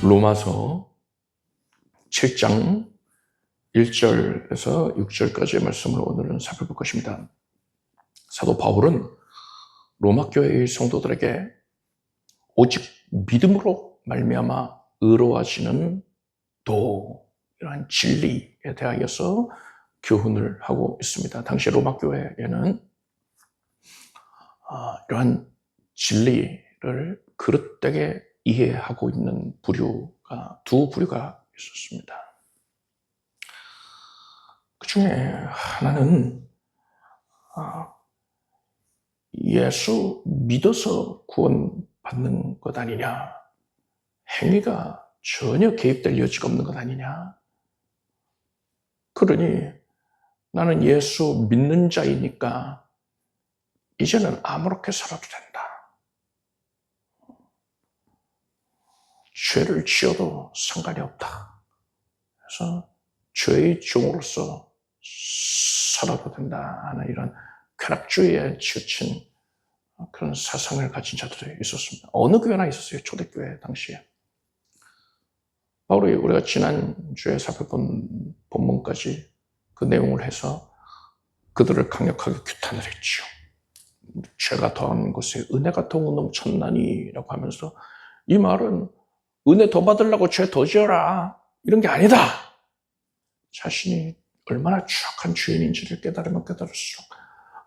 로마서 7장 1절에서 6절까지의 말씀을 오늘은 살펴볼 것입니다. 사도 바울은 로마 교회의 성도들에게 오직 믿음으로 말미암아 의로워지는 도, 이러한 진리에 대하여서 교훈을 하고 있습니다. 당시 로마 교회에는 이러한 진리를 그릇되게 이해하고 있는 두 부류가 있었습니다. 그 중에 하나는 예수 믿어서 구원받는 것 아니냐, 행위가 전혀 개입될 여지가 없는 것 아니냐, 그러니 나는 예수 믿는 자이니까 이제는 아무렇게 살아도 된다. 죄를 지어도 상관이 없다. 그래서 죄의 종으로서 살아도 된다 하는 이런 쾌락주의에 치우친 그런 사상을 가진 자들이 있었습니다. 어느 교회나 있었어요. 초대교회 당시에. 바울이 우리가 지난주에 살펴본 본문까지 그 내용을 해서 그들을 강력하게 규탄을 했죠. 죄가 더한 것에 은혜가 더욱 넘쳤나니 라고 하면서, 이 말은 은혜 더 받으려고 죄 더 지어라 이런 게 아니다. 자신이 얼마나 추악한 죄인인지를 깨달으면 깨달을수록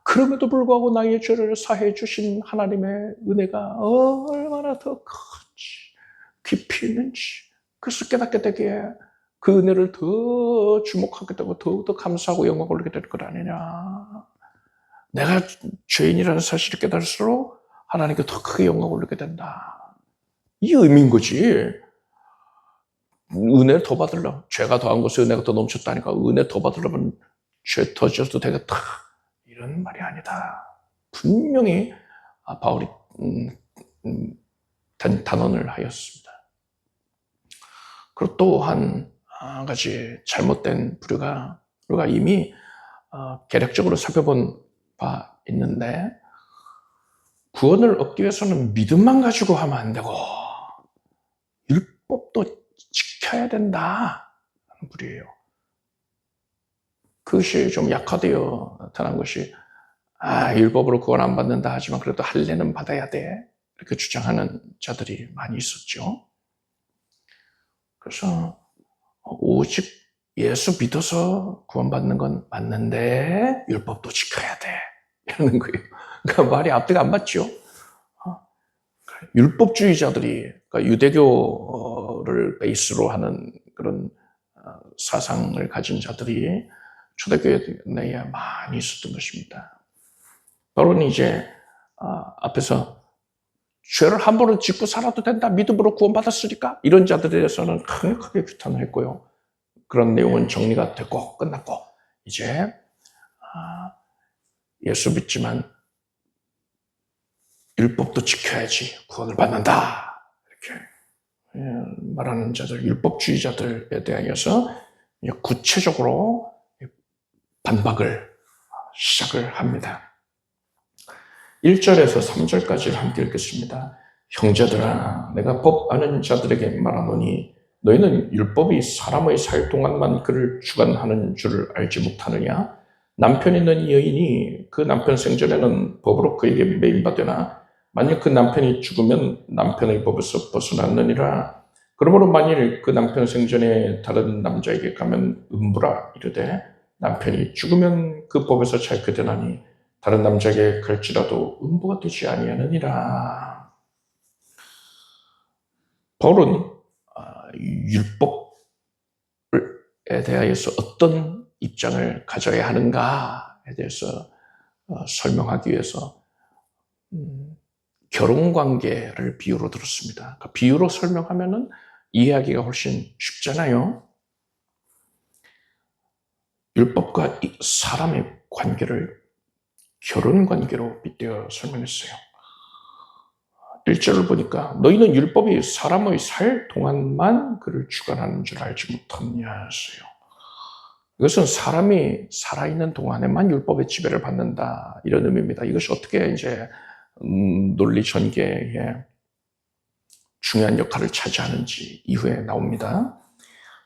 그럼에도 불구하고 나의 죄를 사해 주신 하나님의 은혜가 얼마나 더 큰지, 깊이 있는지, 그래서 깨닫게 되기에 그 은혜를 더 주목하게 되고 더욱더 감사하고 영광을 올리게 될 것 아니냐. 내가 죄인이라는 사실을 깨달을수록 하나님께 더 크게 영광을 올리게 된다. 이 의미인 거지. 은혜를 더 받으려면, 죄가 더한 것에 은혜가 더 넘쳤다니까 은혜 더 받으려면 죄 더 지어도 되겠다, 이런 말이 아니다. 분명히 바울이 단언을 하였습니다. 그리고 또 한 가지 잘못된 부류가 우리가 이미 개략적으로 살펴본 바 있는데, 구원을 얻기 위해서는 믿음만 가지고 하면 안 되고 율법도 지켜야 된다 하는 부류예요. 그것이 좀 약화되어 나타난 것이, 율법으로 구원 안 받는다 하지만 그래도 할례는 받아야 돼, 이렇게 주장하는 자들이 많이 있었죠. 그래서 오직 예수 믿어서 구원받는 건 맞는데 율법도 지켜야 돼, 이러는 거예요. 그러니까 말이 앞뒤가 안 맞죠. 율법주의자들이, 그러니까 유대교를 베이스로 하는 그런 사상을 가진 자들이 초대교회 내에 많이 있었던 것입니다. 바로는 이제 앞에서 죄를 한 번은 짓고 살아도 된다, 믿음으로 구원받았으니까, 이런 자들에 대해서는 강력하게 규탄을 했고요. 그런 내용은 정리가 됐고 끝났고, 이제 예수 믿지만 율법도 지켜야지 구원을 받는다, 이렇게 말하는 자들, 율법주의자들에 대하여서 구체적으로 반박을 시작을 합니다. 1절에서 3절까지를 함께 읽겠습니다. 형제들아, 내가 법 아는 자들에게 말하노니 너희는 율법이 사람의 살 동안만 그를 주관하는 줄을 알지 못하느냐? 남편 있는 여인이 그 남편 생전에는 법으로 그에게 매임받으나 만약 그 남편이 죽으면 남편의 법에서 벗어났느니라. 그러므로 만일 그 남편 생전에 다른 남자에게 가면 음부라 이르되 남편이 죽으면 그 법에서 자유케 되나니 다른 남자에게 갈지라도 음부가 되지 아니하느니라. 바울은 율법에 대하여서 어떤 입장을 가져야 하는가에 대해서 설명하기 위해서 결혼관계를 비유로 들었습니다. 그러니까 비유로 설명하면은 이해하기가 훨씬 쉽잖아요. 율법과 사람의 관계를 결혼관계로 빗대어 설명했어요. 1절을 보니까 너희는 율법이 사람의 살 동안만 그를 주관하는 줄 알지 못하느냐 했어요. 이것은 사람이 살아있는 동안에만 율법의 지배를 받는다, 이런 의미입니다. 이것이 어떻게 이제 논리 전개에 중요한 역할을 차지하는지 이후에 나옵니다.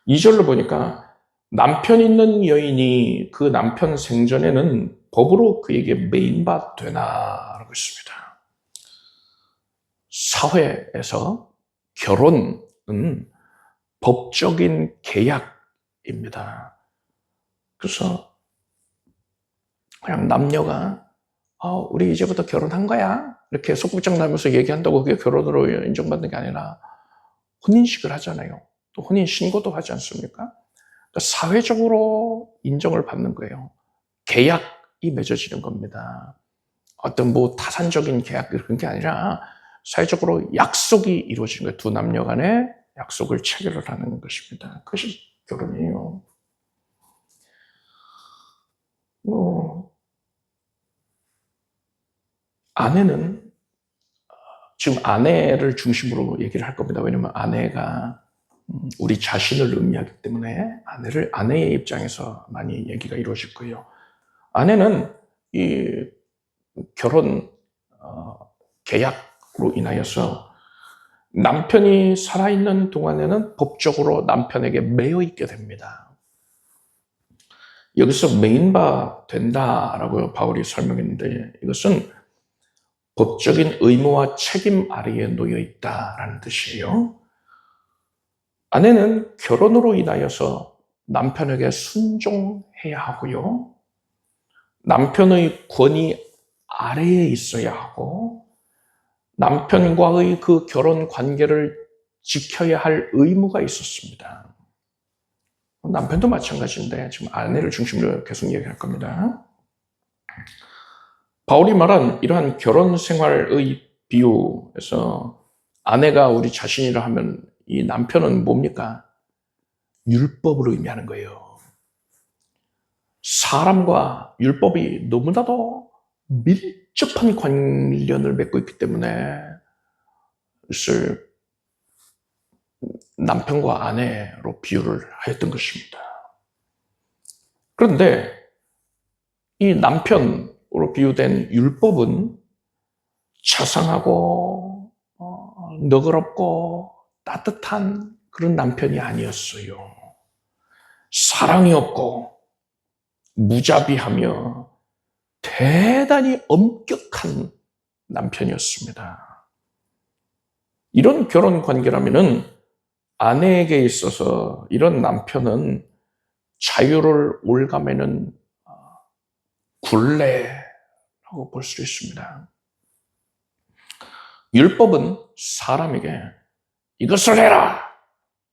2절로 보니까 남편 있는 여인이 그 남편 생전에는 법으로 그에게 매인바 되나라고 했습니다. 사회에서 결혼은 법적인 계약입니다. 그래서 그냥 남녀가 우리 이제부터 결혼한 거야 이렇게 속국장 나면서 얘기한다고 그게 결혼으로 인정받는 게 아니라 혼인식을 하잖아요. 또 혼인 신고도 하지 않습니까? 그러니까 사회적으로 인정을 받는 거예요. 계약이 맺어지는 겁니다. 어떤 뭐 타산적인 계약 그런 게 아니라 사회적으로 약속이 이루어지는 거예요. 두 남녀 간에 약속을 체결을 하는 것입니다. 그것이 결혼이에요. 아내는 지금 아내를 중심으로 얘기를 할 겁니다. 왜냐하면 아내가 우리 자신을 의미하기 때문에 아내의 입장에서 많이 얘기가 이루어질 거예요. 아내는 이 결혼 계약으로 인하여서 남편이 살아있는 동안에는 법적으로 남편에게 매여 있게 됩니다. 여기서 매인바 된다라고 바울이 설명했는데 이것은 법적인 의무와 책임 아래에 놓여 있다라는 뜻이에요. 아내는 결혼으로 인하여서 남편에게 순종해야 하고요. 남편의 권위 아래에 있어야 하고 남편과의 그 결혼 관계를 지켜야 할 의무가 있었습니다. 남편도 마찬가지인데 지금 아내를 중심으로 계속 얘기할 겁니다. 바울이 말한 이러한 결혼 생활의 비유에서 아내가 우리 자신이라 하면 이 남편은 뭡니까? 율법을 의미하는 거예요. 사람과 율법이 너무나도 밀접한 관련을 맺고 있기 때문에 이것을 남편과 아내로 비유를 하였던 것입니다. 그런데 이 남편으로 비유된 율법은 자상하고 너그럽고 따뜻한 그런 남편이 아니었어요. 사랑이 없고 무자비하며 대단히 엄격한 남편이었습니다. 이런 결혼 관계라면은 아내에게 있어서 이런 남편은 자유를 올가매는 굴레라고 볼 수 있습니다. 율법은 사람에게 이것을 해라,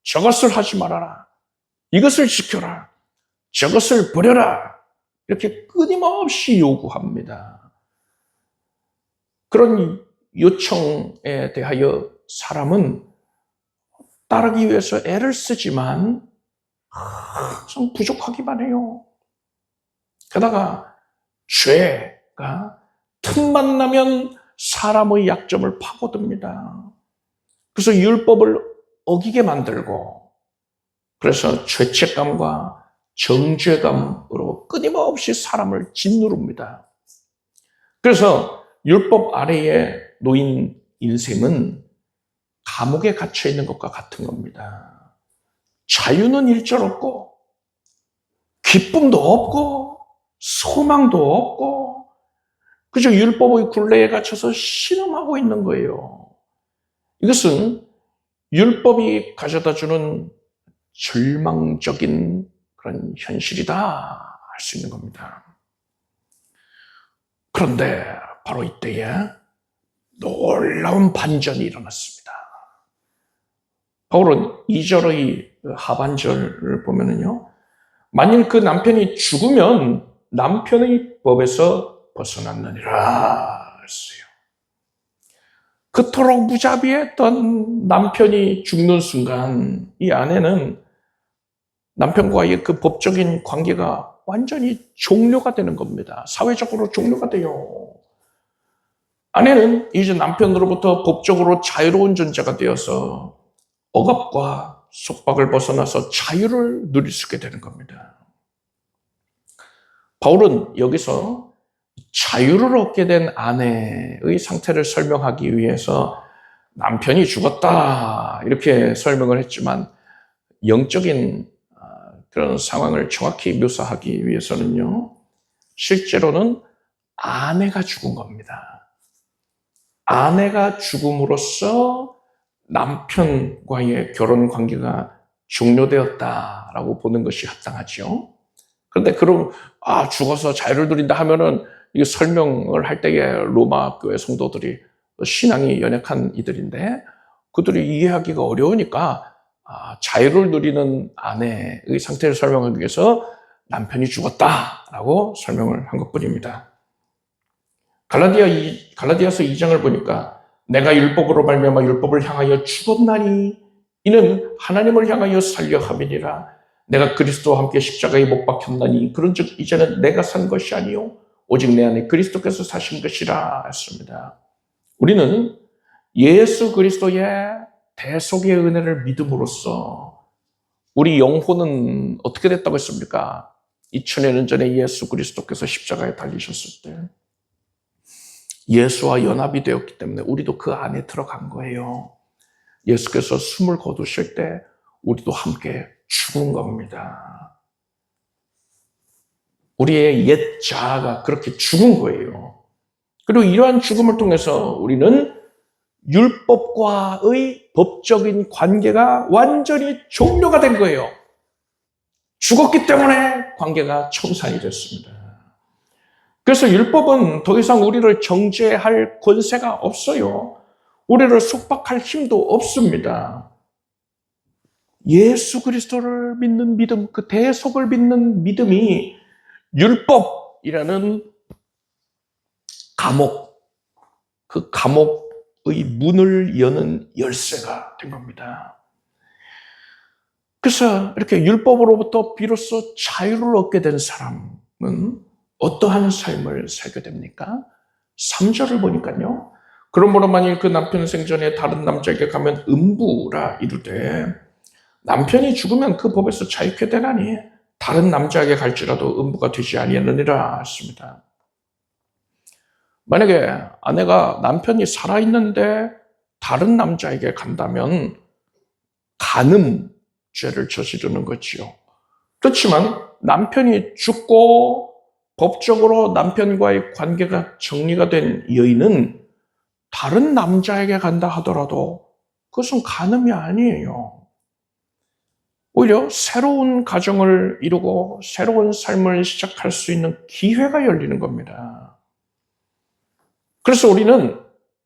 저것을 하지 말아라, 이것을 지켜라, 저것을 버려라 이렇게 끊임없이 요구합니다. 그런 요청에 대하여 사람은 따르기 위해서 애를 쓰지만 항상 부족하기만 해요. 게다가 죄가 틈만 나면 사람의 약점을 파고듭니다. 그래서 율법을 어기게 만들고 그래서 죄책감과 정죄감으로 끊임없이 사람을 짓누릅니다. 그래서 율법 아래에 놓인 인생은 감옥에 갇혀 있는 것과 같은 겁니다. 자유는 일절 없고 기쁨도 없고 소망도 없고 그저 율법의 굴레에 갇혀서 신음하고 있는 거예요. 이것은 율법이 가져다주는 절망적인 그런 현실이다 할 수 있는 겁니다. 그런데 바로 이때에 놀라운 반전이 일어났습니다. 바울은 2절의 하반절을 보면은요, 만일 그 남편이 죽으면 남편의 법에서 벗어났느니라 했어요. 그토록 무자비했던 남편이 죽는 순간 이 아내는 남편과의 그 법적인 관계가 완전히 종료가 되는 겁니다. 사회적으로 종료가 돼요. 아내는 이제 남편으로부터 법적으로 자유로운 존재가 되어서 억압과 속박을 벗어나서 자유를 누릴 수 있게 되는 겁니다. 바울은 여기서 자유를 얻게 된 아내의 상태를 설명하기 위해서 남편이 죽었다 이렇게 설명을 했지만 영적인 그런 상황을 정확히 묘사하기 위해서는요, 실제로는 아내가 죽은 겁니다. 아내가 죽음으로써 남편과의 결혼 관계가 종료되었다라고 보는 것이 합당하죠. 그런데 그럼 죽어서 자유를 누린다 하면은 이게 설명을 할 때에 로마 교회 성도들이 신앙이 연약한 이들인데 그들이 이해하기가 어려우니까 자유를 누리는 아내의 상태를 설명하기 위해서 남편이 죽었다라고 설명을 한 것뿐입니다. 갈라디아서 2장을 보니까 내가 율법으로 말미암아 율법을 향하여 죽었나니 이는 하나님을 향하여 살려 함이니라. 내가 그리스도와 함께 십자가에 못 박혔나니 그런즉 이제는 내가 산 것이 아니요 오직 내 안에 그리스도께서 사신 것이라 했습니다. 우리는 예수 그리스도의 대속의 은혜를 믿음으로써 우리 영혼은 어떻게 됐다고 했습니까? 2000여 년 전에 예수 그리스도께서 십자가에 달리셨을 때 예수와 연합이 되었기 때문에 우리도 그 안에 들어간 거예요. 예수께서 숨을 거두실 때 우리도 함께 죽은 겁니다. 우리의 옛 자아가 그렇게 죽은 거예요. 그리고 이러한 죽음을 통해서 우리는 율법과의 법적인 관계가 완전히 종료가 된 거예요. 죽었기 때문에 관계가 청산이 됐습니다. 그래서 율법은 더 이상 우리를 정죄할 권세가 없어요. 우리를 속박할 힘도 없습니다. 예수 그리스도를 믿는 믿음, 그 대속을 믿는 믿음이 율법이라는 감옥, 그 감옥의 문을 여는 열쇠가 된 겁니다. 그래서 이렇게 율법으로부터 비로소 자유를 얻게 된 사람은 어떠한 삶을 살게 됩니까? 3절을 보니까요. 그러므로 만일 그 남편 생전에 다른 남자에게 가면 음부라 이르되 남편이 죽으면 그 법에서 자유케 되나니 다른 남자에게 갈지라도 음부가 되지 아니하느니라 했습니다. 만약에 아내가 남편이 살아있는데 다른 남자에게 간다면 간음죄를 저지르는 거지요. 그렇지만 남편이 죽고 법적으로 남편과의 관계가 정리가 된 여인은 다른 남자에게 간다 하더라도 그것은 간음이 아니에요. 오히려 새로운 가정을 이루고 새로운 삶을 시작할 수 있는 기회가 열리는 겁니다. 그래서 우리는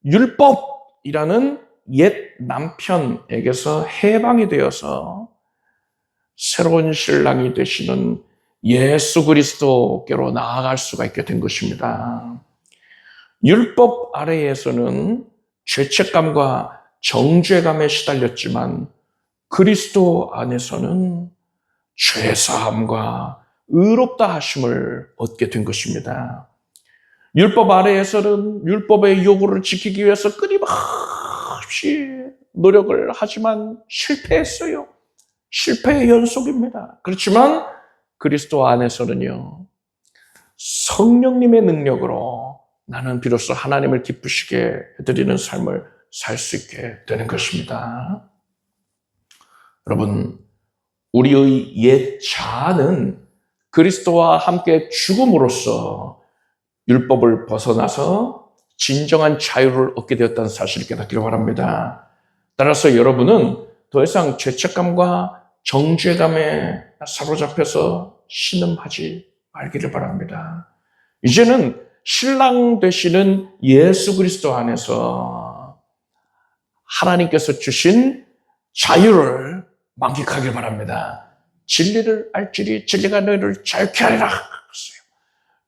율법이라는 옛 남편에게서 해방이 되어서 새로운 신랑이 되시는 예수 그리스도께로 나아갈 수가 있게 된 것입니다. 율법 아래에서는 죄책감과 정죄감에 시달렸지만 그리스도 안에서는 죄사함과 의롭다 하심을 얻게 된 것입니다. 율법 아래에서는 율법의 요구를 지키기 위해서 끊임없이 노력을 하지만 실패했어요. 실패의 연속입니다. 그렇지만 그리스도 안에서는요, 성령님의 능력으로 나는 비로소 하나님을 기쁘시게 해드리는 삶을 살 수 있게 되는 것입니다. 여러분, 우리의 옛 자아는 그리스도와 함께 죽음으로써 율법을 벗어나서 진정한 자유를 얻게 되었다는 사실을 깨닫기를 바랍니다. 따라서 여러분은 더 이상 죄책감과 정죄감에 사로잡혀서 신음하지 말기를 바랍니다. 이제는 신랑 되시는 예수 그리스도 안에서 하나님께서 주신 자유를 만끽하길 바랍니다. 진리를 알지니 진리가 너희를 자유케 하리라.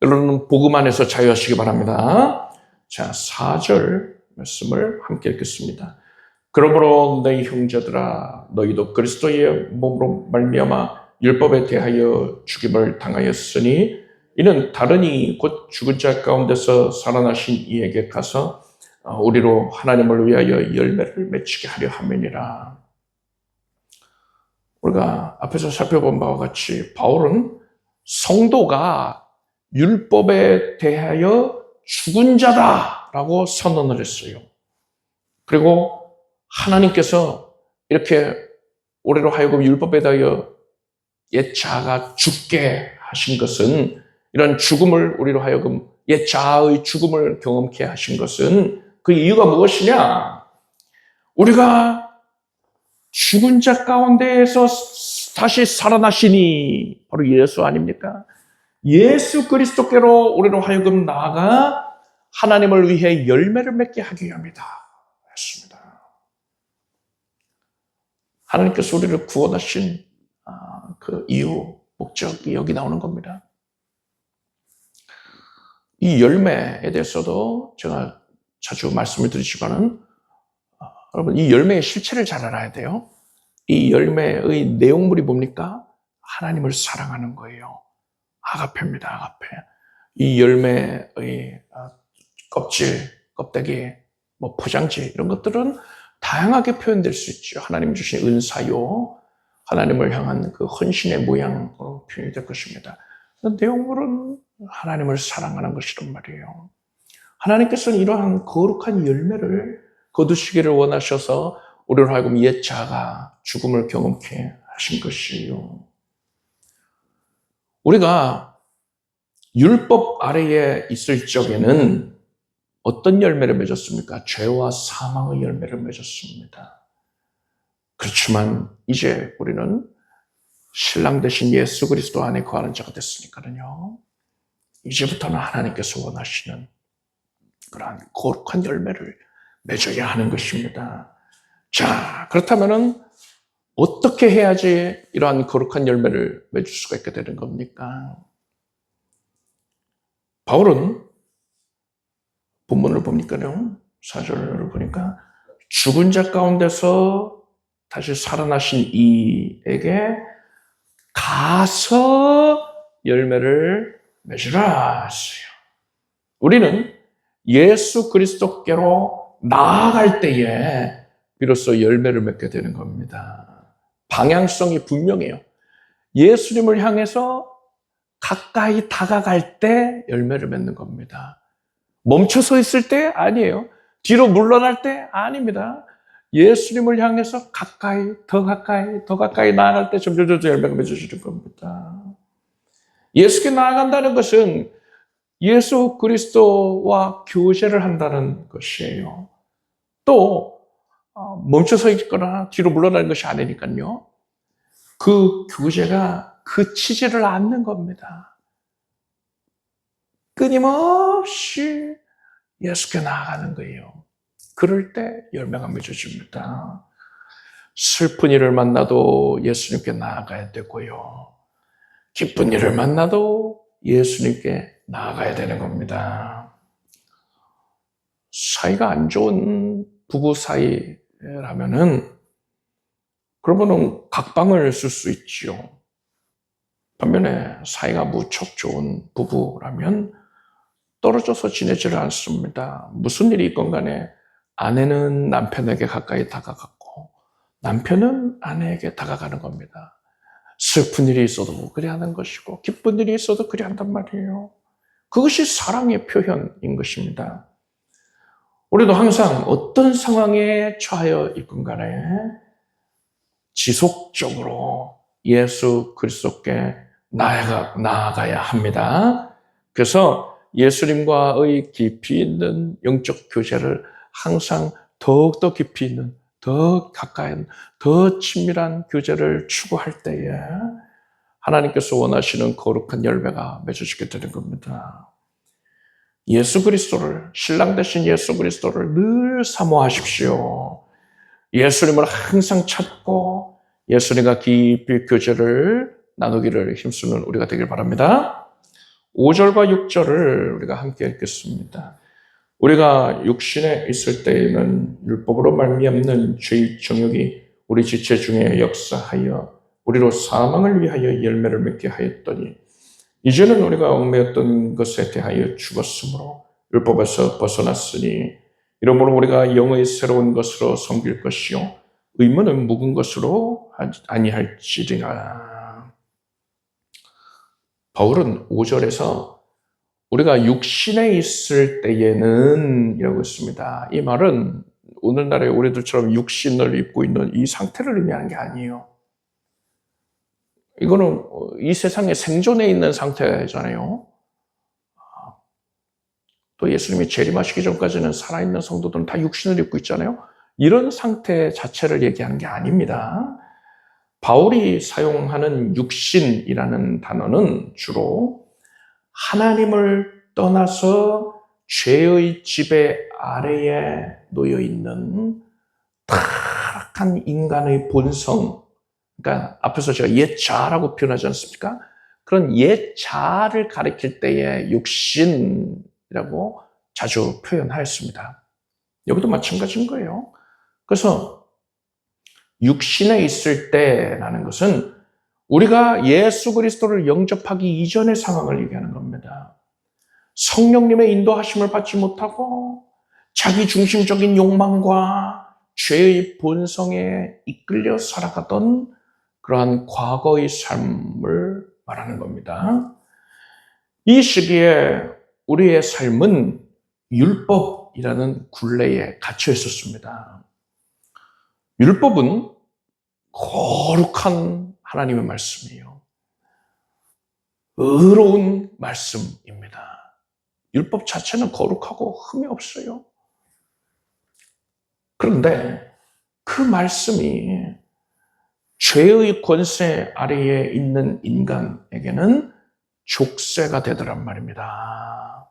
여러분 복음 안에서 자유하시기 바랍니다. 자, 4절 말씀을 함께 읽겠습니다. 그러므로 내 형제들아 너희도 그리스도의 몸으로 말미암아 율법에 대하여 죽임을 당하였으니 이는 다른이 곧 죽은 자 가운데서 살아나신 이에게 가서 우리로 하나님을 위하여 열매를 맺히게 하려 함이니라. 우리가 앞에서 살펴본 바와 같이 바울은 성도가 율법에 대하여 죽은 자다라고 선언을 했어요. 그리고 하나님께서 이렇게 우리로 하여금 율법에 대하여 옛 자아가 죽게 하신 것은, 이런 죽음을 우리로 하여금 옛 자아의 죽음을 경험케 하신 것은 그 이유가 무엇이냐? 우리가 죽은 자 가운데에서 다시 살아나시니 바로 예수 아닙니까? 예수 그리스도께로 우리로 하여금 나아가 하나님을 위해 열매를 맺게 하기 위함이다 했습니다. 하나님께서 우리를 구원하신 그 이유, 목적이 여기 나오는 겁니다. 이 열매에 대해서도 제가 자주 말씀을 드리지만은, 여러분, 이 열매의 실체를 잘 알아야 돼요. 이 열매의 내용물이 뭡니까? 하나님을 사랑하는 거예요. 아가페입니다, 아가페. 이 열매의 껍질, 껍데기, 포장지, 이런 것들은 다양하게 표현될 수 있죠. 하나님 주신 은사요, 하나님을 향한 그 헌신의 모양으로 표현이 될 것입니다. 내용물은 하나님을 사랑하는 것이란 말이에요. 하나님께서는 이러한 거룩한 열매를 거두시기를 원하셔서 우리로 하여금 옛 자아가 죽음을 경험케 하신 것이에요. 우리가 율법 아래에 있을 적에는 어떤 열매를 맺었습니까? 죄와 사망의 열매를 맺었습니다. 그렇지만 이제 우리는 신랑 되신 예수 그리스도 안에 거하는 자가 됐으니까요. 이제부터는 하나님께서 원하시는 그러한 거룩한 열매를 맺어야 하는 것입니다. 자, 그렇다면은 어떻게 해야지 이러한 거룩한 열매를 맺을 수가 있게 되는 겁니까? 바울은 본문을 보니까요, 4절을 보니까 죽은 자 가운데서 다시 살아나신 이에게 가서 열매를 맺으라 했어요. 우리는 예수 그리스도께로 나아갈 때에 비로소 열매를 맺게 되는 겁니다. 방향성이 분명해요. 예수님을 향해서 가까이 다가갈 때 열매를 맺는 겁니다. 멈춰서 있을 때 아니에요. 뒤로 물러날 때 아닙니다. 예수님을 향해서 가까이, 더 가까이 나아갈 때 점점 열매가 맺어지는 겁니다. 예수께 나아간다는 것은 예수 그리스도와 교제를 한다는 것이에요. 또 멈춰서 있거나 뒤로 물러나는 것이 아니니까요. 그 교제가 그치지를 않는 겁니다. 끊임없이 예수께 나아가는 거예요. 그럴 때 열매가 맺어집니다. 슬픈 일을 만나도 예수님께 나아가야 되고요. 기쁜 일을 만나도 예수님께 나아가야 되는 겁니다. 사이가 안 좋은 부부 사이라면은 그러면은 각방을 쓸 수 있지요. 반면에 사이가 무척 좋은 부부라면 떨어져서 지내지를 않습니다. 무슨 일이 있건 간에 아내는 남편에게 가까이 다가갔고 남편은 아내에게 다가가는 겁니다. 슬픈 일이 있어도 그래 하는 것이고 기쁜 일이 있어도 그래 한단 말이에요. 그것이 사랑의 표현인 것입니다. 우리도 항상 어떤 상황에 처하여 있건 간에 지속적으로 예수 그리스도께 나아가야 합니다. 그래서 예수님과의 깊이 있는 영적 교제를 항상 더욱더 깊이 있는, 더 가까운, 더 친밀한 교제를 추구할 때에 하나님께서 원하시는 거룩한 열매가 맺어지게 되는 겁니다. 예수 그리스도를, 신랑 되신 예수 그리스도를 늘 사모하십시오. 예수님을 항상 찾고 예수님과 깊이 교제를 나누기를 힘쓰는 우리가 되길 바랍니다. 5절과 6절을 우리가 함께 읽겠습니다. 우리가 육신에 있을 때에는 율법으로 말미암는 죄의 정욕이 우리 지체 중에 역사하여 우리로 사망을 위하여 열매를 맺게 하였더니 이제는 우리가 얽매였던 것에 대하여 죽었으므로 율법에서 벗어났으니 이러므로 우리가 영의 새로운 것으로 섬길 것이요 의무는 묵은 것으로 아니할지니라. 바울은 5절에서 우리가 육신에 있을 때에는 이라고 했습니다. 이 말은 오늘날의 우리들처럼 육신을 입고 있는 이 상태를 의미하는 게 아니에요. 이거는 이 세상에 생존해 있는 상태잖아요. 또 예수님이 재림하시기 전까지는 살아있는 성도들은 다 육신을 입고 있잖아요. 이런 상태 자체를 얘기하는 게 아닙니다. 바울이 사용하는 육신이라는 단어는 주로 하나님을 떠나서 죄의 지배 아래에 놓여 있는 타락한 인간의 본성, 그러니까 앞에서 제가 옛 자라고 표현하지 않습니까? 그런 옛 자를 가리킬 때의 육신이라고 자주 표현하였습니다. 여기도 마찬가지인 거예요. 그래서 육신에 있을 때라는 것은 우리가 예수 그리스도를 영접하기 이전의 상황을 얘기하는 겁니다. 성령님의 인도하심을 받지 못하고 자기 중심적인 욕망과 죄의 본성에 이끌려 살아가던 그러한 과거의 삶을 말하는 겁니다. 이 시기에 우리의 삶은 율법이라는 굴레에 갇혀 있었습니다. 율법은 거룩한 하나님의 말씀이에요. 의로운 말씀입니다. 율법 자체는 거룩하고 흠이 없어요. 그런데 그 말씀이 죄의 권세 아래에 있는 인간에게는 족쇄가 되더란 말입니다.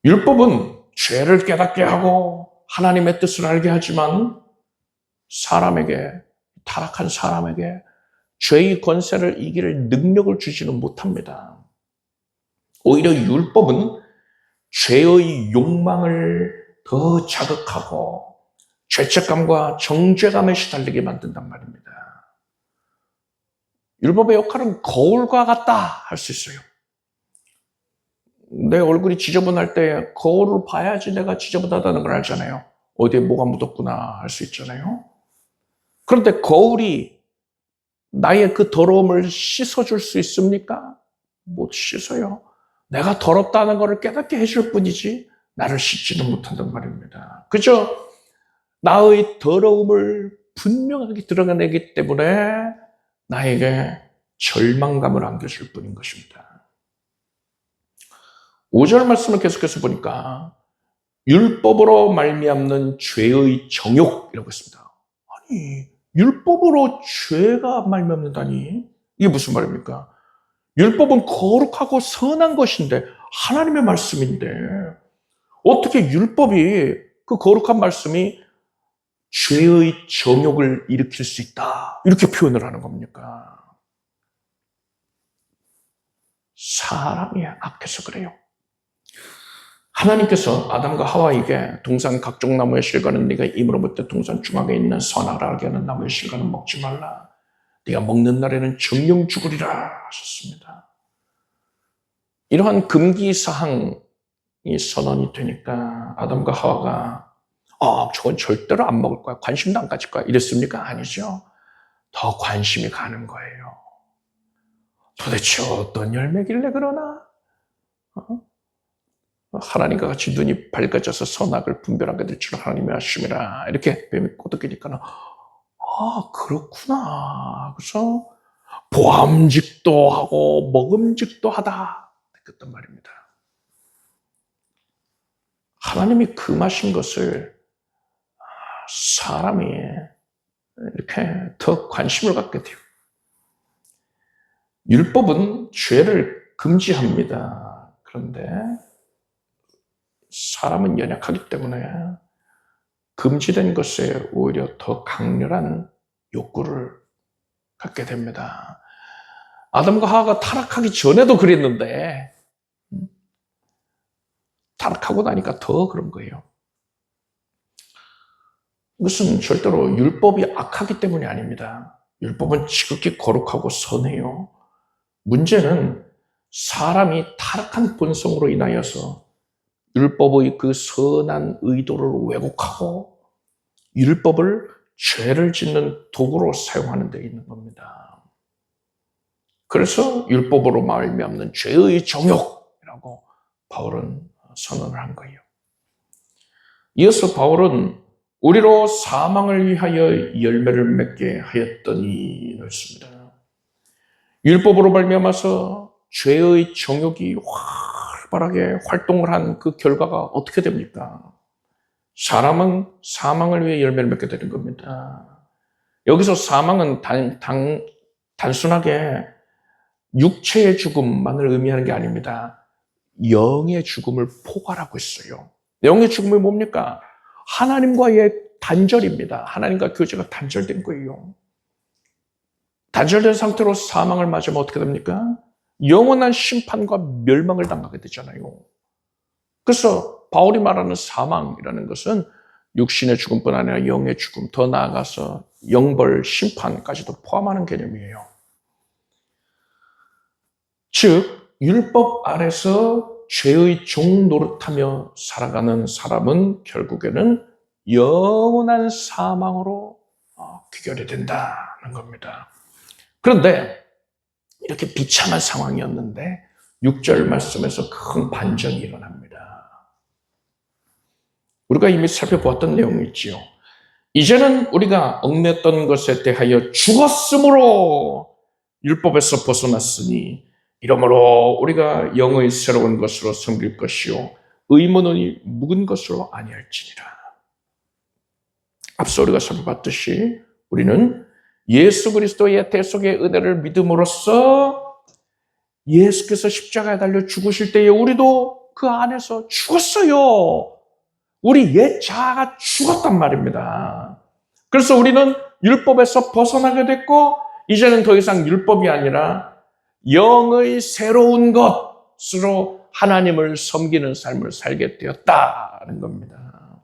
율법은 죄를 깨닫게 하고 하나님의 뜻을 알게 하지만 타락한 사람에게 죄의 권세를 이길 능력을 주지는 못합니다. 오히려 율법은 죄의 욕망을 더 자극하고 죄책감과 정죄감에 시달리게 만든단 말입니다. 율법의 역할은 거울과 같다 할 수 있어요. 내 얼굴이 지저분할 때 거울을 봐야지 내가 지저분하다는 걸 알잖아요. 어디에 뭐가 묻었구나 할 수 있잖아요. 그런데 거울이 나의 그 더러움을 씻어줄 수 있습니까? 못 씻어요. 내가 더럽다는 것을 깨닫게 해줄 뿐이지 나를 씻지는 못한단 말입니다. 그저 나의 더러움을 분명하게 드러내기 때문에 나에게 절망감을 안겨줄 뿐인 것입니다. 5절 말씀을 계속해서 보니까 율법으로 말미암는 죄의 정욕이라고 했습니다. 아니, 율법으로 죄가 말미암는다니? 이게 무슨 말입니까? 율법은 거룩하고 선한 것인데 하나님의 말씀인데 어떻게 율법이 그 거룩한 말씀이 죄의 정욕을 일으킬 수 있다 이렇게 표현을 하는 겁니까? 사람이 악해서 그래요. 하나님께서 아담과 하와에게 동산 각종 나무의 실과는 네가 입으로부터 동산 중앙에 있는 선악을 알게 하는 나무의 실과는 먹지 말라. 네가 먹는 날에는 정령 죽으리라 하셨습니다. 이러한 금기사항이 선언이 되니까 아담과 하와가 저건 절대로 안 먹을 거야. 관심도 안 가질 거야. 이랬습니까? 아니죠. 더 관심이 가는 거예요. 도대체 어떤 열매길래 그러나? 하나님과 같이 눈이 밝아져서 선악을 분별하게 될 줄 하나님이 아심이라. 이렇게 뱀이 꼬드기니까는 그렇구나. 그래서 보암직도 하고 먹음직도 하다. 그랬단 말입니다. 하나님이 금하신 것을 사람이 이렇게 더 관심을 갖게 돼요. 율법은 죄를 금지합니다. 그런데 사람은 연약하기 때문에 금지된 것에 오히려 더 강렬한 욕구를 갖게 됩니다. 아담과 하와가 타락하기 전에도 그랬는데 타락하고 나니까 더 그런 거예요. 이것은 절대로 율법이 악하기 때문이 아닙니다. 율법은 지극히 거룩하고 선해요. 문제는 사람이 타락한 본성으로 인하여서 율법의 그 선한 의도를 왜곡하고 율법을 죄를 짓는 도구로 사용하는 데 있는 겁니다. 그래서 율법으로 말미암는 죄의 정욕이라고 바울은 선언을 한 거예요. 이어서 바울은 우리로 사망을 위하여 열매를 맺게 하였더니 그랬습니다. 율법으로 말미암아서 죄의 정욕이 활발하게 활동을 한 그 결과가 어떻게 됩니까? 사람은 사망을 위해 열매를 맺게 되는 겁니다. 여기서 사망은 단순하게 육체의 죽음만을 의미하는 게 아닙니다. 영의 죽음을 포괄하고 있어요. 영의 죽음이 뭡니까? 하나님과의 단절입니다. 하나님과 교제가 단절된 거예요. 단절된 상태로 사망을 맞으면 어떻게 됩니까? 영원한 심판과 멸망을 당하게 되잖아요. 그래서 바울이 말하는 사망이라는 것은 육신의 죽음뿐 아니라 영의 죽음, 더 나아가서 영벌, 심판까지도 포함하는 개념이에요. 즉, 율법 아래서 죄의 종 노릇하며 살아가는 사람은 결국에는 영원한 사망으로 귀결이 된다는 겁니다. 그런데 이렇게 비참한 상황이었는데 6절 말씀에서 큰 반전이 일어납니다. 우리가 이미 살펴보았던 내용이 있지요. 이제는 우리가 얽매였던 것에 대하여 죽었으므로 율법에서 벗어났으니 이러므로 우리가 영의 새로운 것으로 섬길 것이요 의문의 묵은 것으로 아니할지니라. 앞서 우리가 살펴봤듯이 우리는 예수 그리스도의 대속의 은혜를 믿음으로써 예수께서 십자가에 달려 죽으실 때에 우리도 그 안에서 죽었어요. 우리 옛 자아가 죽었단 말입니다. 그래서 우리는 율법에서 벗어나게 됐고 이제는 더 이상 율법이 아니라 영의 새로운 것으로 하나님을 섬기는 삶을 살게 되었다는 겁니다.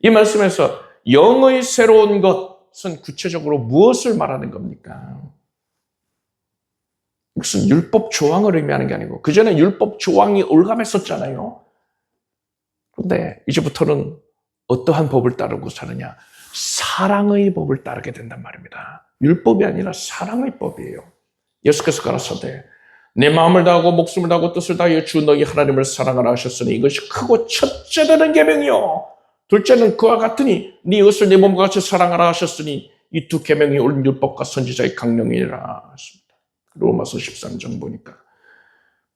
이 말씀에서 영의 새로운 것은 구체적으로 무엇을 말하는 겁니까? 무슨 율법 조항을 의미하는 게 아니고 그전에 율법 조항이 올가맸었잖아요. 그런데 이제부터는 어떠한 법을 따르고 사느냐? 사랑의 법을 따르게 된단 말입니다. 율법이 아니라 사랑의 법이에요. 예수께서 가라사대 내 마음을 다하고 목숨을 다하고 뜻을 다하여 주 너희 하나님을 사랑하라 하셨으니 이것이 크고 첫째 되는 계명이요 둘째는 그와 같으니 네 이웃을 네 몸과 같이 사랑하라 하셨으니 이 두 계명이 옳은 율법과 선지자의 강령이라 하십니다. 로마서 13장 보니까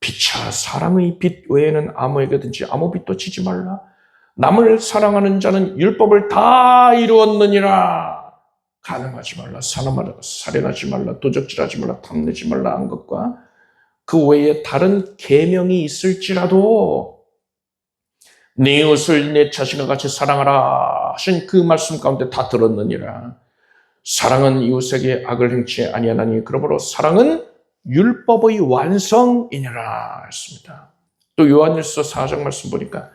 피차 사랑의 빛 외에는 아무에게든지 아무 빛도 지지 말라. 남을 사랑하는 자는 율법을 다 이루었느니라. 간음하지 말라, 살인하지 말라, 도적질하지 말라, 탐내지 말라 한 것과 그 외에 다른 계명이 있을지라도 네 이웃을 내 자신과 같이 사랑하라 하신 그 말씀 가운데 다 들었느니라. 사랑은 이웃에게 악을 행치 아니하나니 그러므로 사랑은 율법의 완성이니라 했습니다. 또 요한일서 4장 말씀 보니까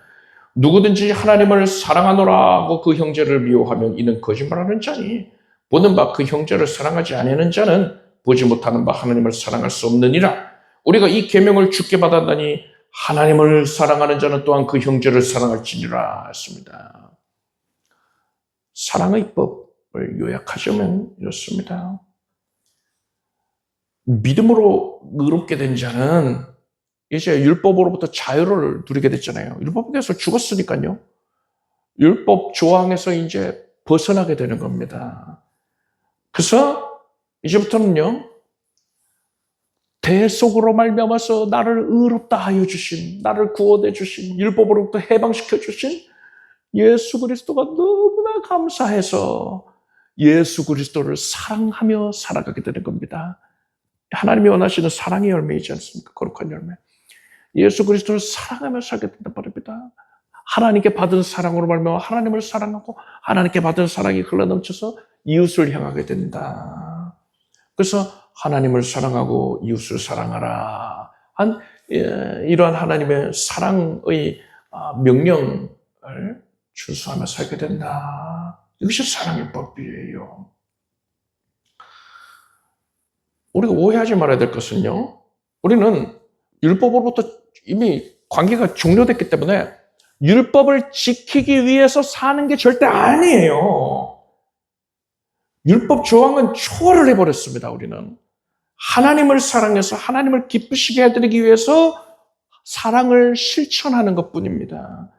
누구든지 하나님을 사랑하노라 하고 그 형제를 미워하면 이는 거짓말하는 자니 보는 바 그 형제를 사랑하지 아니하는 자는 보지 못하는 바 하나님을 사랑할 수 없느니라. 우리가 이 계명을 주께 받았나니 하나님을 사랑하는 자는 또한 그 형제를 사랑할지니라 했습니다. 사랑의 법을 요약하자면 이렇습니다. 믿음으로 의롭게 된 자는 이제 율법으로부터 자유를 누리게 됐잖아요. 율법에 대해서 죽었으니까요. 율법 조항에서 이제 벗어나게 되는 겁니다. 그래서 이제부터는요. 대속으로 말미암아서 나를 의롭다 하여 주신, 나를 구원해 주신, 율법으로부터 해방시켜 주신 예수 그리스도가 너무나 감사해서 예수 그리스도를 사랑하며 살아가게 되는 겁니다. 하나님이 원하시는 사랑의 열매이지 않습니까? 거룩한 열매. 예수 그리스도를 사랑하며 살게 된단 말입니다. 하나님께 받은 사랑으로 말미암아 하나님을 사랑하고 하나님께 받은 사랑이 흘러넘쳐서 이웃을 향하게 된다. 그래서 하나님을 사랑하고 이웃을 사랑하라 한 이러한 하나님의 사랑의 명령을 준수하며 살게 된다. 이것이 사랑의 법이에요. 우리가 오해하지 말아야 될 것은요. 우리는 율법으로부터 이미 관계가 종료됐기 때문에 율법을 지키기 위해서 사는 게 절대 아니에요. 율법 조항은 초월을 해버렸습니다. 우리는. 하나님을 사랑해서 하나님을 기쁘시게 해드리기 위해서 사랑을 실천하는 것뿐입니다.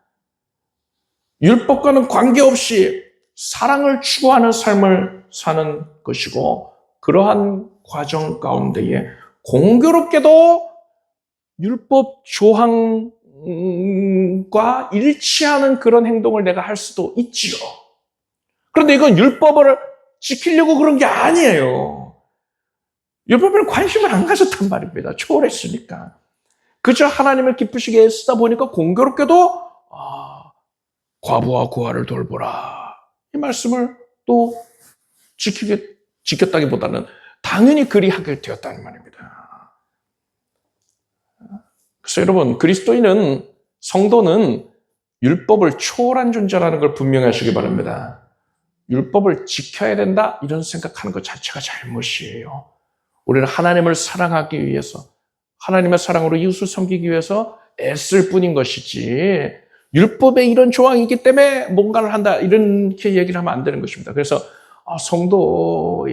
율법과는 관계없이 사랑을 추구하는 삶을 사는 것이고, 그러한 과정 가운데에 공교롭게도 율법 조항과 일치하는 그런 행동을 내가 할 수도 있지요. 그런데 이건 율법을 지키려고 그런 게 아니에요. 율법에는 관심을 안 가졌단 말입니다. 초월했으니까. 그저 하나님을 기쁘시게 쓰다 보니까 공교롭게도 과부와 고아를 돌보라, 이 말씀을 또 지켰다기보다는 당연히 그리하게 되었다는 말입니다. 그래서 여러분, 그리스도인은, 성도는 율법을 초월한 존재라는 걸 분명히 하시기 바랍니다. 율법을 지켜야 된다, 이런 생각하는 것 자체가 잘못이에요. 우리는 하나님을 사랑하기 위해서, 하나님의 사랑으로 이웃을 섬기기 위해서 애쓸 뿐인 것이지, 율법에 이런 조항이 있기 때문에 뭔가를 한다, 이렇게 얘기를 하면 안 되는 것입니다. 그래서 성도,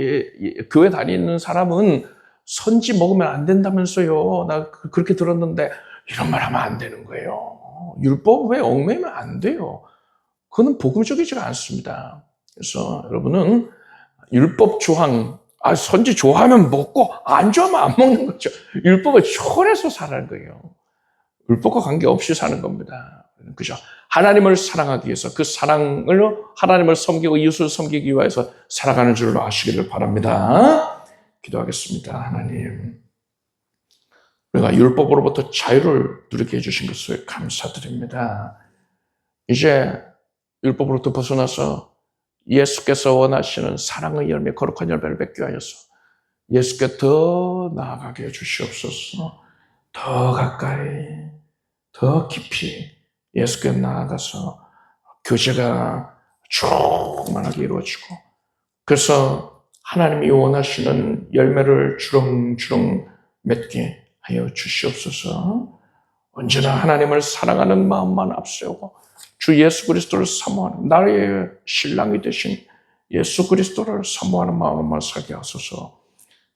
교회 다니는 사람은 선지 먹으면 안 된다면서요, 나 그렇게 들었는데, 이런 말 하면 안 되는 거예요. 율법에 얽매이면 안 돼요. 그건 복음적이지가 않습니다. 그래서 여러분은 율법 조항, 선지 좋아하면 먹고 안 좋아하면 안 먹는 거죠. 율법을 초월해서 살아는 거예요. 율법과 관계없이 사는 겁니다. 그죠? 하나님을 사랑하기 위해서, 그 사랑을 하나님을 섬기고 이웃을 섬기기 위해서 살아가는 줄로 아시기를 바랍니다. 기도하겠습니다. 하나님, 우리가 율법으로부터 자유를 누리게 해주신 것을 감사드립니다. 이제 율법으로부터 벗어나서 예수께서 원하시는 사랑의 열매, 거룩한 열매를 맺게 하여서 예수께 더 나아가게 해주시옵소서. 더 가까이, 더 깊이 예수께 나아가서 교제가 충만하게 이루어지고, 그래서 하나님이 원하시는 열매를 주렁주렁 맺게 하여 주시옵소서. 언제나 하나님을 사랑하는 마음만 앞세우고 주 예수 그리스도를 사모하는, 나의 신랑이 되신 예수 그리스도를 사모하는 마음만 살게 하소서.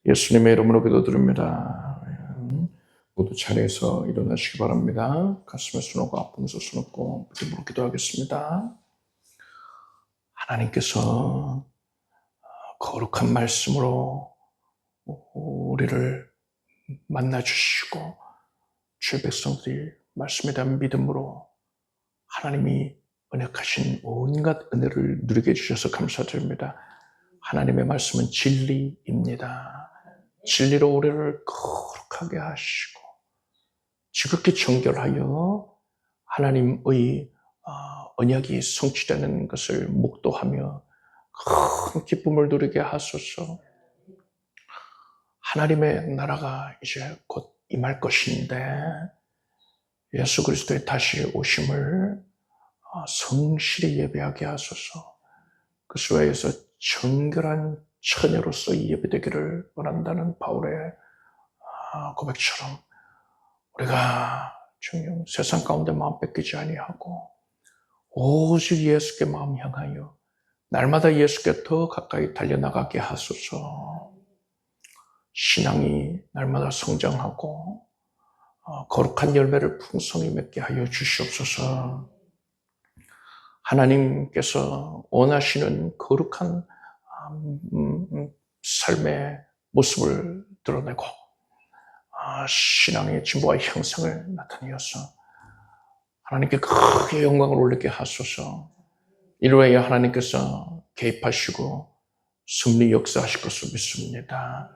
예수님의 이름으로 기도드립니다. 모두 자리에서 일어나시기 바랍니다. 가슴에 손 얹고 아픔에서 손 얹고 믿음으로 기도하겠습니다. 하나님께서 거룩한 말씀으로 우리를 만나주시고, 주의 백성들이 말씀에 대한 믿음으로 하나님이 언약하신 온갖 은혜를 누리게 해주셔서 감사드립니다. 하나님의 말씀은 진리입니다. 진리로 우리를 거룩하게 하시고 지극히 정결하여 하나님의 언약이 성취되는 것을 목도하며 큰 기쁨을 누리게 하소서. 하나님의 나라가 이제 곧 임할 것인데, 예수 그리스도의 다시 오심을 성실히 예배하게 하소서. 그것을 위해서 정결한 처녀로서 예배되기를 원한다는 바울의 고백처럼 우리가 정녕 세상 가운데 마음 뺏기지 아니하고 오직 예수께 마음 향하여 날마다 예수께 더 가까이 달려나가게 하소서. 신앙이 날마다 성장하고 거룩한 열매를 풍성히 맺게 하여 주시옵소서. 하나님께서 원하시는 거룩한 삶의 모습을 드러내고 신앙의 진보와 형상을 나타내어서 하나님께 크게 영광을 올리게 하소서. 이로 하여 하나님께서 개입하시고 승리 역사하실 것을 믿습니다.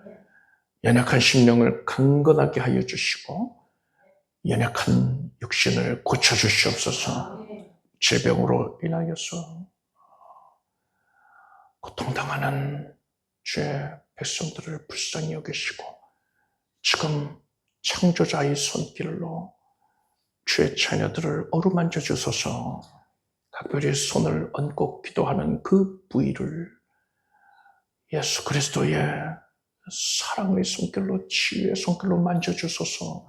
연약한 심령을 강건하게 하여 주시고 연약한 육신을 고쳐주시옵소서. 질병으로 인하여서 고통당하는 주의 백성들을 불쌍히 여기시고 지금 창조자의 손길로 주의 자녀들을 어루만져 주소서. 각별히 손을 얹고 기도하는 그 부위를 예수 그리스도의 사랑의 손길로, 치유의 손길로 만져주소서.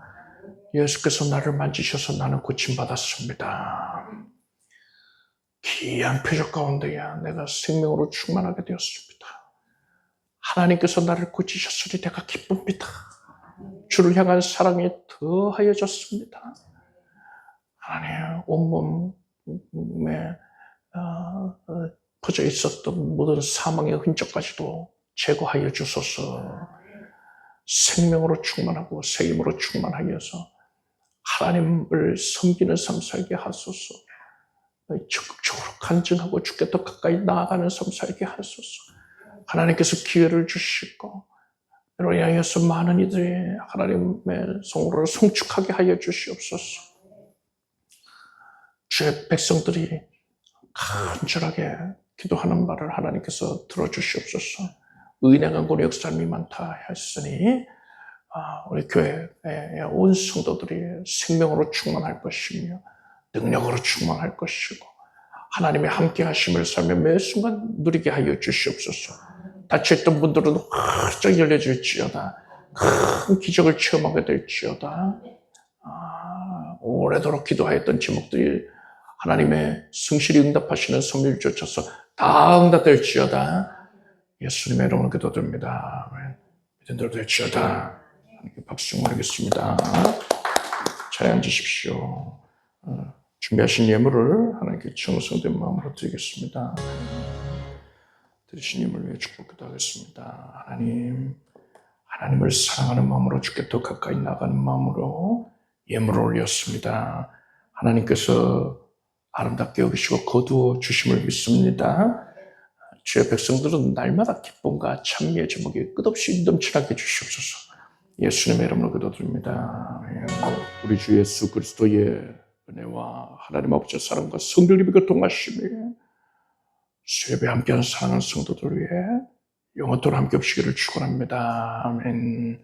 예수께서 나를 만지셔서 나는 고침받았습니다. 귀한 표적 가운데야 내가 생명으로 충만하게 되었습니다. 하나님께서 나를 고치셨으니 내가 기쁩니다. 주를 향한 사랑이 더하여졌습니다. 하나님, 온몸에 퍼져 있었던 모든 사망의 흔적까지도 제거하여 주소서. 생명으로 충만하고 새 힘으로 충만하여서 하나님을 섬기는 삶 살게 하소서. 적극적으로 간증하고 주께 더 가까이 나아가는 삶 살게 하소서. 하나님께서 기회를 주시고 이로 인하여서 많은 이들이 하나님의 성으로 성축하게 하여 주시옵소서. 주의 백성들이 간절하게 기도하는 말을 하나님께서 들어주시옵소서. 은혜 강권의 역사님이 많다 했으니 우리 교회의 온 성도들이 생명으로 충만할 것이며 능력으로 충만할 것이고 하나님의 함께 하심을 살며 매 순간 누리게 하여 주시옵소서. 닫혀있던 문들은 활짝 열려질지어다. 큰 기적을 체험하게 될지어다. 오래도록 기도하였던 제목들이 하나님의 성실히 응답하시는 섭리를 쫓아서 다 응답될지어다. 예수님의 이름으로 기도드립니다. 믿은 대로 될지어다. 하나님께 박수 드리겠습니다. 자리에 앉으십시오. 준비하신 예물을 하나님께 정성된 마음으로 드리겠습니다. 드리신 예물을 위해 축복 기도하겠습니다. 하나님을 사랑하는 마음으로 주께 더 가까이 나가는 마음으로 예물을 올렸습니다. 하나님께서 아름답게 여기시고 거두어 주심을 믿습니다. 주의 백성들은 날마다 기쁨과 찬미의 제목이 끝없이 넘쳐나게 주시옵소서. 예수님의 이름으로 기도드립니다. 우리 주 예수 그리스도의 은혜와 하나님 아버지의 사랑과 성령님의 교통하심이 수협에 함께하는 사랑하는 성도들 위해 영원토록 함께 없시기를 축원합니다. 아멘.